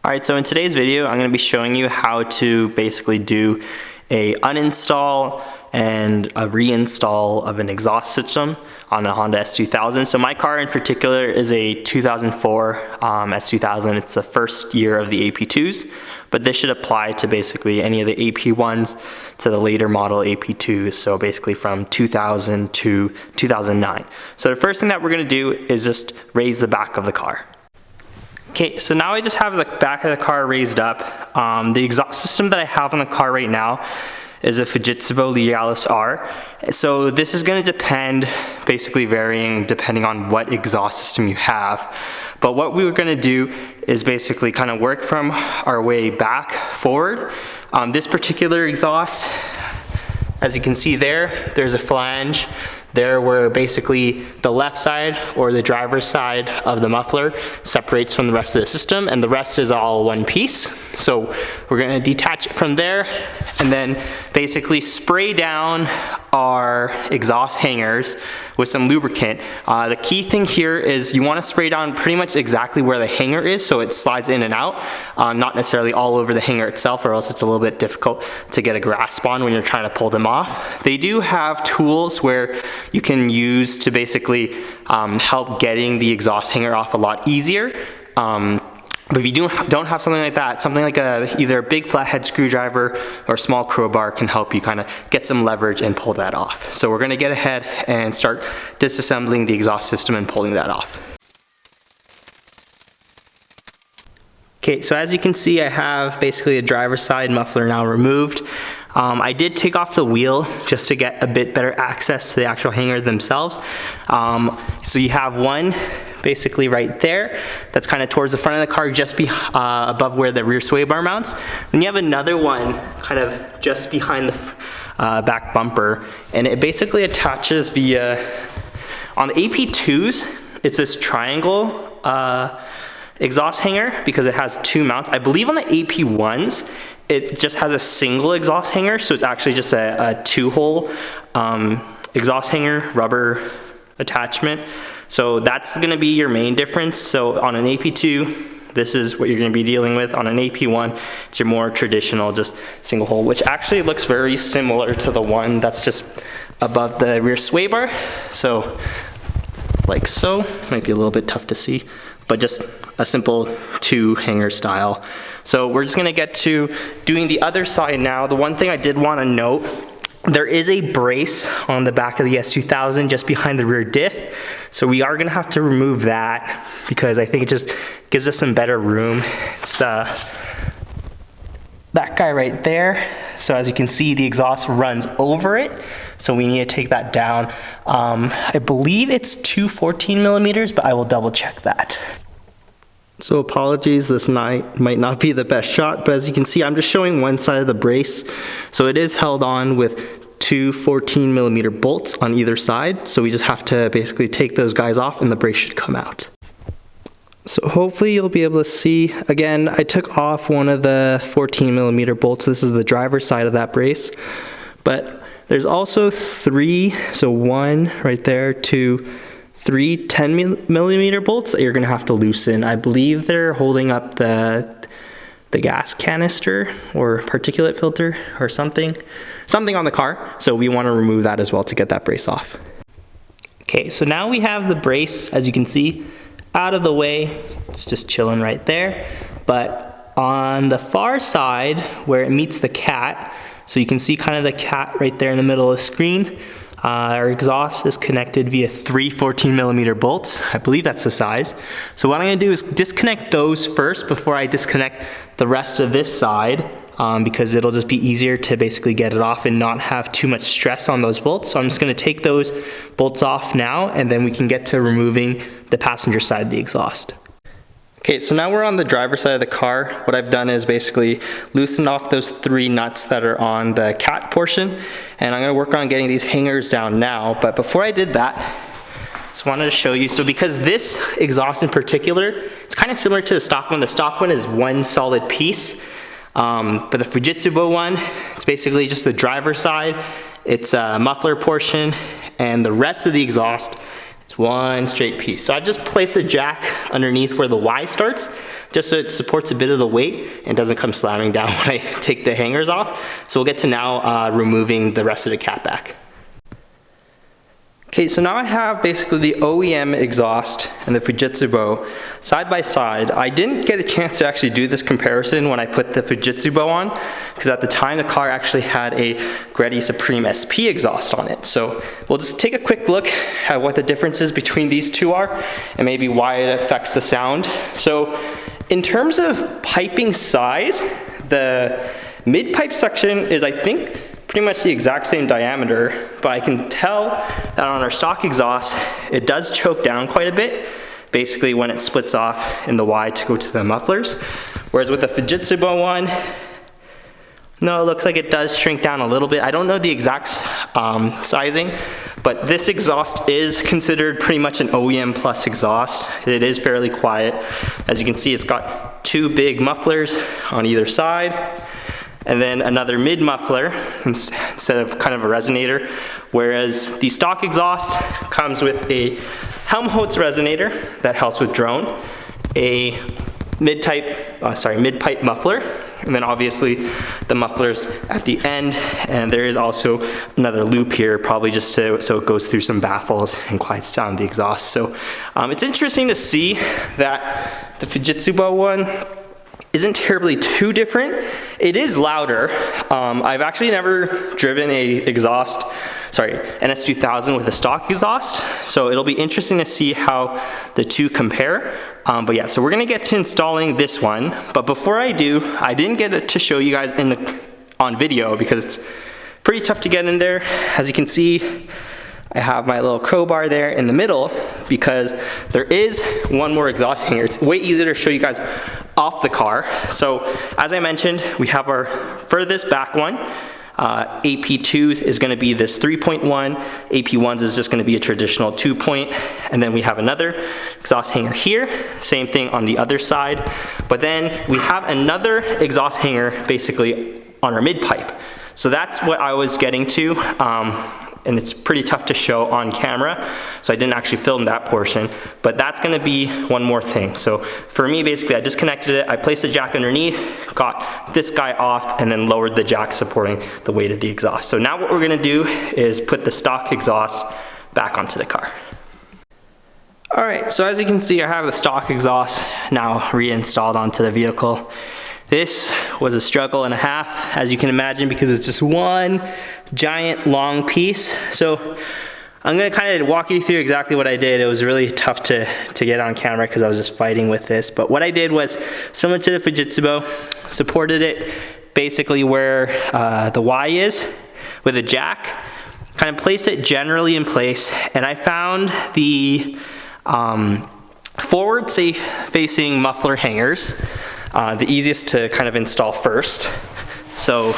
Alright, so in today's video, I'm going to be showing you how to basically do a uninstall and a reinstall of an exhaust system on a Honda S2000. So my car in particular is a 2004 S2000. It's the first year of the AP2s, but this should apply to basically any of the AP1s to the later model AP2s, so basically from 2000 to 2009. So the first thing that we're going to do is just raise the back of the car. Okay, so now I just have the back of the car raised up. The exhaust system that I have on the car right now is a Fujitsubo Lealis R. So this is going to depend, basically varying depending on what exhaust system you have. But what we were going to do is basically kind of work from our way back forward. This particular exhaust, as you can see there's a flange there where basically the left side or the driver's side of the muffler separates from the rest of the system, and the rest is all one piece. So we're going to detach it from there and then basically spray down our exhaust hangers with some lubricant. The key thing here is you want to spray down pretty much exactly where the hanger is so it slides in and out, not necessarily all over the hanger itself, or else it's a little bit difficult to get a grasp on when you're trying to pull them off. They do have tools where you can use to basically help getting the exhaust hanger off a lot easier. But if you don't have something like that, something like either a big flathead screwdriver or a small crowbar can help you kind of get some leverage and pull that off. So we're going to get ahead and start disassembling the exhaust system and pulling that off. Okay, so as you can see, I have basically the driver's side muffler now removed. I did take off the wheel just to get a bit better access to the actual hanger themselves. So you have one basically right there that's kind of towards the front of the car, just above where the rear sway bar mounts. Then you have another one kind of just behind the back bumper, and it basically attaches via, on the AP2s, it's this triangle exhaust hanger because it has two mounts. I believe on the AP1s, it just has a single exhaust hanger, so it's actually just a two-hole exhaust hanger, rubber attachment. So that's going to be your main difference. So on an AP2, this is what you're going to be dealing with. On an AP1, it's your more traditional, just single hole, which actually looks very similar to the one that's just above the rear sway bar. So, like so, might be a little bit tough to see, but just a simple two hanger style. So we're just gonna get to doing the other side now. The one thing I did want to note, there is a brace on the back of the S2000 just behind the rear diff. So we are gonna have to remove that because I think it just gives us some better room. It's that guy right there. So as you can see, the exhaust runs over it. So we need to take that down. I believe it's 214 millimeters, but I will double check that. So apologies, this might not be the best shot, but as you can see, I'm just showing one side of the brace. So it is held on with two 14 millimeter bolts on either side. So we just have to basically take those guys off and the brace should come out. So hopefully you'll be able to see. Again, I took off one of the 14 millimeter bolts. This is the driver's side of that brace. But there's also three, so one right there, two, three 10 millimeter bolts that you're gonna have to loosen. I believe they're holding up the gas canister or particulate filter or something on the car. So we wanna remove that as well to get that brace off. Okay, so now we have the brace, as you can see, out of the way. It's just chilling right there. But on the far side where it meets the cat, so you can see kind of the cat right there in the middle of the screen, our exhaust is connected via three 14 millimeter bolts. I believe that's the size. So what I'm gonna do is disconnect those first before I disconnect the rest of this side, because it'll just be easier to basically get it off and not have too much stress on those bolts. So I'm just gonna take those bolts off now, and then we can get to removing the passenger side of the exhaust. Okay, so now we're on the driver's side of the car. What I've done is basically loosen off those three nuts that are on the cat portion, and I'm gonna work on getting these hangers down now. But before I did that, just wanted to show you, so because this exhaust in particular, it's kind of similar to the stock one. The stock one is one solid piece, but the Fujitsubo one, it's basically just the driver's side, it's a muffler portion, and the rest of the exhaust, it's It's one straight piece. So I've just placed the jack underneath where the Y starts, just so it supports a bit of the weight and doesn't come slamming down when I take the hangers off. So we'll get to now removing the rest of the catback. Okay, so now I have basically the OEM exhaust and the Fujitsubo side by side. I didn't get a chance to actually do this comparison when I put the Fujitsubo on, because at the time the car actually had a Greddy Supreme SP exhaust on it. So we'll just take a quick look at what the differences between these two are and maybe why it affects the sound. So in terms of piping size, the mid-pipe section is, I think, pretty much the exact same diameter, but I can tell that on our stock exhaust, it does choke down quite a bit, basically when it splits off in the Y to go to the mufflers. Whereas with the Fujitsubo one, no, it looks like it does shrink down a little bit. I don't know the exact sizing, but this exhaust is considered pretty much an OEM plus exhaust. It is fairly quiet. As you can see, it's got two big mufflers on either side, and then another mid muffler instead of kind of a resonator, whereas the stock exhaust comes with a Helmholtz resonator that helps with drone, a mid-pipe muffler, and then obviously the mufflers at the end, and there is also another loop here, probably just so it goes through some baffles and quiets down the exhaust. So it's interesting to see that the Fujitsubo one isn't terribly too different. It is louder. I've actually never driven an S2000 with a stock exhaust, so it'll be interesting to see how the two compare. But yeah, so we're gonna get to installing this one, but before I do, I didn't get it to show you guys on video because it's pretty tough to get in there. As you can see, I have my little crowbar there in the middle because there is one more exhaust hanger. It's way easier to show you guys off the car. So as I mentioned, we have our furthest back one. AP2s is going to be this 3.1, AP1s is just going to be a traditional 2-point, and then we have another exhaust hanger here, same thing on the other side, but then we have another exhaust hanger basically on our mid pipe. So that's what I was getting to. And it's pretty tough to show on camera, so I didn't actually film that portion, but that's gonna be one more thing. So for me, basically, I disconnected it, I placed the jack underneath, got this guy off, and then lowered the jack supporting the weight of the exhaust. So now what we're gonna do is put the stock exhaust back onto the car. All right, so as you can see, I have the stock exhaust now reinstalled onto the vehicle. This was a struggle and a half, as you can imagine, because it's just one giant long piece. So I'm gonna kind of walk you through exactly what I did. It was really tough to get on camera because I was just fighting with this. But what I did was, similar to the Fujitsubo, supported it basically where the Y is with a jack, kind of placed it generally in place, and I found the forward safe facing muffler hangers the easiest to kind of install first. So,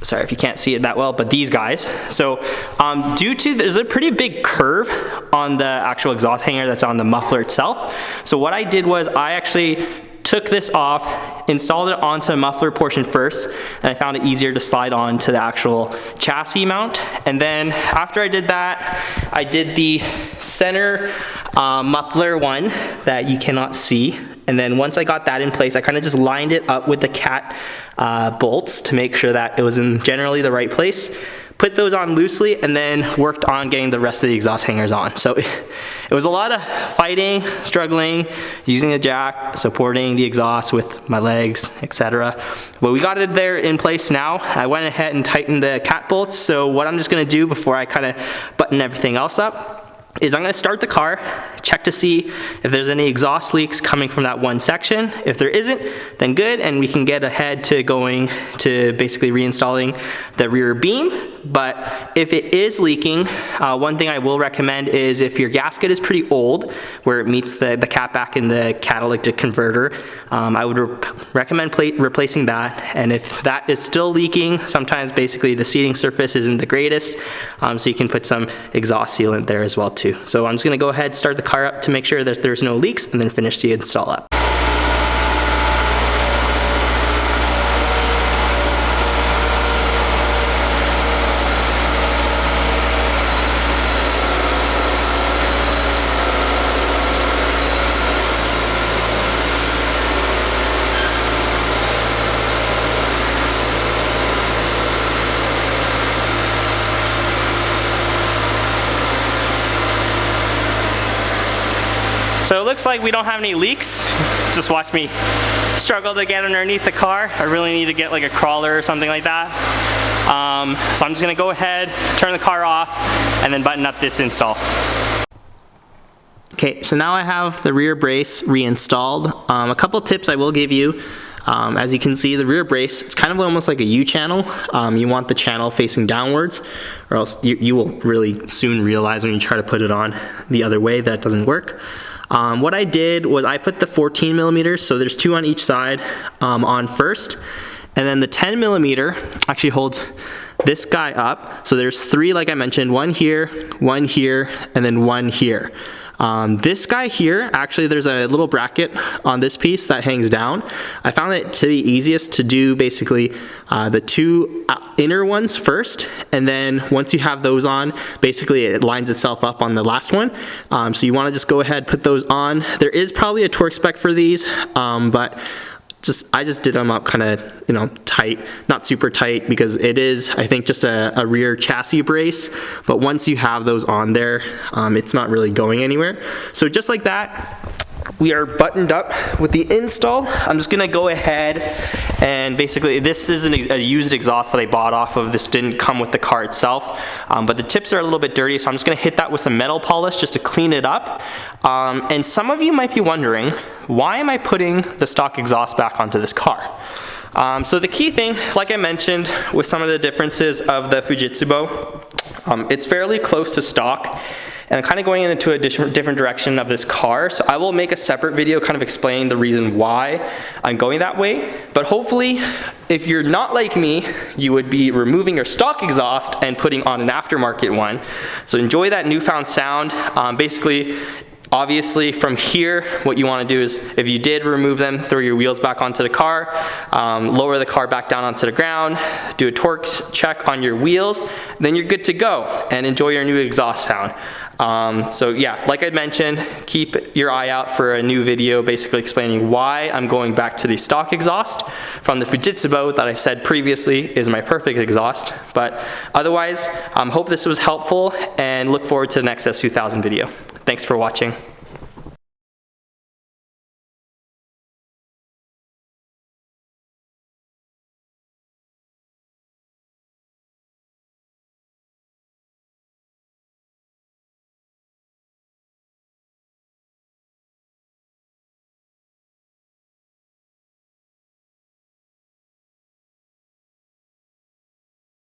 sorry if you can't see it that well, but these guys. So there's a pretty big curve on the actual exhaust hanger that's on the muffler itself. So what I did was I actually took this off, installed it onto the muffler portion first, and I found it easier to slide on to the actual chassis mount. And then after I did that, I did the center muffler one that you cannot see. And then once I got that in place, I kind of just lined it up with the cat bolts to make sure that it was in generally the right place. Put those on loosely and then worked on getting the rest of the exhaust hangers on. So it was a lot of fighting, struggling, using a jack, supporting the exhaust with my legs, etc. But we got it there in place now. I went ahead and tightened the cat bolts. So what I'm just gonna do before I kind of button everything else up is I'm gonna start the car, check to see if there's any exhaust leaks coming from that one section. If there isn't, then good, and we can get ahead to going to basically reinstalling the rear beam. But if it is leaking, one thing I will recommend is if your gasket is pretty old, where it meets the catback in the catalytic converter, I would recommend replacing that. And if that is still leaking, sometimes basically the seating surface isn't the greatest, so you can put some exhaust sealant there as well too. So I'm just gonna go ahead, start the car up to make sure that there's no leaks, and then finish the install up. So it looks like we don't have any leaks. Just watch me struggle to get underneath the car. I really need to get like a crawler or something like that. So I'm just gonna go ahead, turn the car off, and then button up this install. Okay, so now I have the rear brace reinstalled. A couple tips I will give you. As you can see, the rear brace, it's kind of almost like a U-channel. You want the channel facing downwards, or else you will really soon realize when you try to put it on the other way that doesn't work. What I did was I put the 14 millimeters, so there's 2 on each side, on first, and then the 10 millimeter actually holds this guy up. So there's 3, like I mentioned, 1 here, and then 1 here. This guy here, actually there's a little bracket on this piece that hangs down. I found it to be easiest to do basically the 2 inner ones first, and then once you have those on, basically it lines itself up on the last one. So you want to just go ahead, put those on. There is probably a torque spec for these, but I just did them up kind of, you know, tight, not super tight, because it is, I think, just a rear chassis brace. But once you have those on there, it's not really going anywhere. So just like that, we are buttoned up with the install. I'm just gonna go ahead and basically, this is a used exhaust that I bought off of. This didn't come with the car itself, but the tips are a little bit dirty, so I'm just gonna hit that with some metal polish just to clean it up. And some of you might be wondering, why am I putting the stock exhaust back onto this car? So the key thing, like I mentioned, with some of the differences of the Fujitsubo, it's fairly close to stock. And I'm kind of going into a different direction of this car, so I will make a separate video kind of explaining the reason why I'm going that way. But hopefully, if you're not like me, you would be removing your stock exhaust and putting on an aftermarket one. So enjoy that newfound sound. Basically, obviously from here, what you want to do is, if you did remove them, throw your wheels back onto the car, lower the car back down onto the ground, do a torque check on your wheels, then you're good to go and enjoy your new exhaust sound. So yeah, like I mentioned, keep your eye out for a new video basically explaining why I'm going back to the stock exhaust from the Fujitsubo that I said previously is my perfect exhaust. But otherwise, hope this was helpful and look forward to the next S2000 video. Thanks for watching.